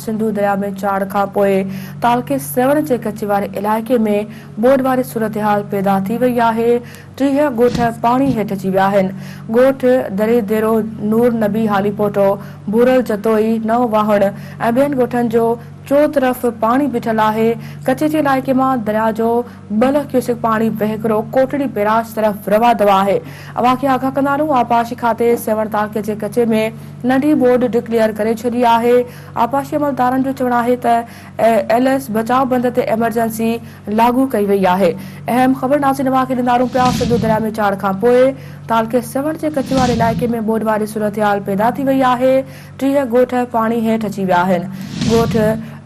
सिंधु दरिया में चाड़ खां पोइ तालके सेवण जे कच्छ वारे इलाइक़े में बोड वारी सूरत-हाल पैदा थी वई आहे। 30 ॻोठ पाणी हेठि अची विया आहिनि। ॻोठ दरिदेरो, नूर नबी हालीपोटो, भूरल जतोई, नव वाहण ऐं ॿियनि ॻोठनि जो चो तरफ़ पाणी बीठल आहे। कच्छ जे इलाइक़े मां दरिया जो 2 लख क्यूसेक पाणी वहिकिरो कोटड़ी बैराज तरफ़ रवा दवा आहे। अव्हां खे आगाह कंदा रहूं, आपाशी खाते सेवण तालके जे कच्छ में नंढी बोड डिक्लेयर करे छॾी आहे। आपाशी अमलदारनि जो चवणु आहे त LS बचाव बंद ते एमरजेंसी लागू कई वई आहे। अहम ख़बर नाज़रीन अव्हां खे ॾींदा रहूं पिया। सिंधु दरिया में चाड़ खां पोइ तालके सेवण जे कच्छ वारे इलाइक़े में बोड वारी सूरत-हाल पैदा थी वई आहे। 30 ॻोठ पाणी हेठि अची विया आहिनि। ॻोठ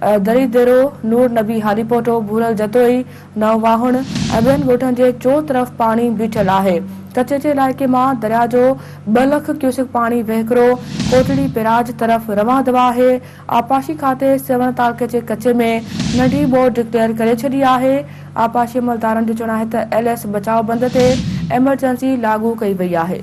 दरिदेरो, नूर नबी हालीपोटो, भूरल जतोई, नव वाहण ऐं ॿियनि ॻोठनि जे चो तरफ़ पाणी बीठल आहे। कच्छ जे इलाइक़े मां दरिया जो 2 लख क्यूसेक पाणी वहिकिरो कोटड़ी बैराज तरफ़ रवां दवा आहे। आपाशी खाते सेवण तालके जे कच्छ में नंढी बोड डिक्लेयर करे छॾी आहे। आपाशी अमलदारनि जो चवणु आहे त LS बचाव बंद ते एमरजेंसी लागू कई वई आहे।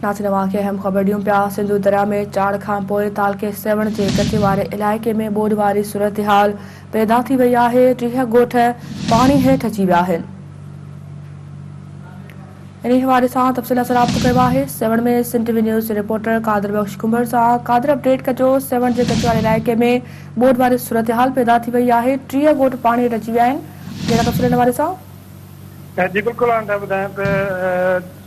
नाज़रीन अव्हां खे अहम ख़बर ॾियूं पिया। सिंधु दरिया में चाड़ खां पोइ तालके सेवण जे कच्छ वारे इलाइक़े में बोड वारी सूरत-हाल पैदा थी वई आहे। 30 ॻोठ पाणी हेठि अची विया आहिनि। इन हवाले सां तफ़सील सां राब्तो कयो आहे सेवण में सिंध टीवी न्यूज़ रिपोर्टर कादिर बख्श कुंभर सां। कादिर, अपडेट कजो। सेवण जे कच्छ वारे इलाइक़े में बोड वारी सूरत-हाल पैदा थी वई आहे। 30 ॻोठ पाणी हेठि अची विया आहिनि। कहिड़ा तफ़सील इन हवाले सां? जी बिल्कुलु ॿुधायां त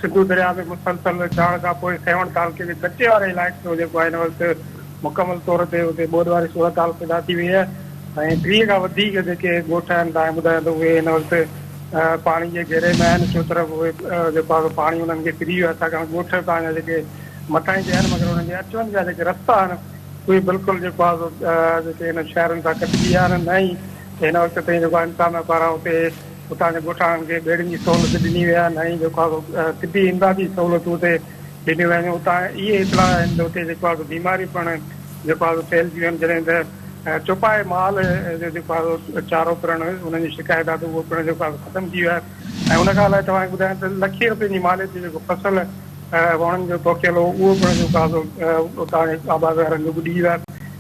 सिंधु दरिया में मुसलसल चाड़ खां पोइ सेवण तालके जे कच्छ वारे इलाइक़े जो जेको आहे हिन वक़्तु मुकमल तौर ते उते बोड वारी सूरत हाल पैदा थी वई आहे ऐं 30 खां वधीक जेके ॻोठ आहिनि तव्हां ॿुधायो त उहे हिन वक़्तु पाणी जे घेरे में आहिनि। चो तरफ़ उहे जेको आहे पाणी उन्हनि खे फिरी वियो आहे, छाकाणि ॻोठ तव्हांजा जेके मथां जा आहिनि मगर उन्हनि जे अचवञ जा जेके रस्ता आहिनि उहे बिल्कुलु जेको आहे जेके हिन शहरनि सां कटिजी विया आहिनि। न ई हिन वक़्तु ताईं जेको आहे इंसान पारां उते उतां जे ॻोठाणनि खे ॿेड़ियुनि जी सहूलियत ॾिनी वई आहे, न ई जेको आहे तिबी इमदादी सहूलियतूं उते ॾिनियूं वियूं आहिनि। उतां इहे इतलाह आहिनि त उते जेको आहे बीमारियूं पिणु जेको आहे फैलिजियूं आहिनि। जॾहिं त चौपाए माल जो जेको आहे चारो पिणु उन्हनि जी शिकायत आहे त उहो पिणु जेको आहे ख़तमु थी वियो आहे। ऐं उन खां अलाए तव्हांखे ॿुधायां त लखे रुपए जी माले ते जेको फसल वणनि जो पोखियल हो उहो पिणु जेको आहे उतां जे आबाद वारनि जो ॿुॾी वियो आहे।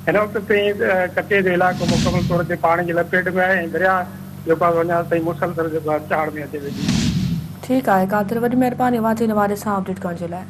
हिन वक़्तु ताईं कच्छ जो इलाइक़ो मुकमल तौर ते पाणी जी लपेट में आहे ऐं दरिया जेको आहे अञा ताईं मुसलसल जेको आहे चाड़ में अचे वेठी। ठीकु आहे कादिर, वॾी महिरबानी अव्हां जे हवाले सां अपडेट करण जे लाइ।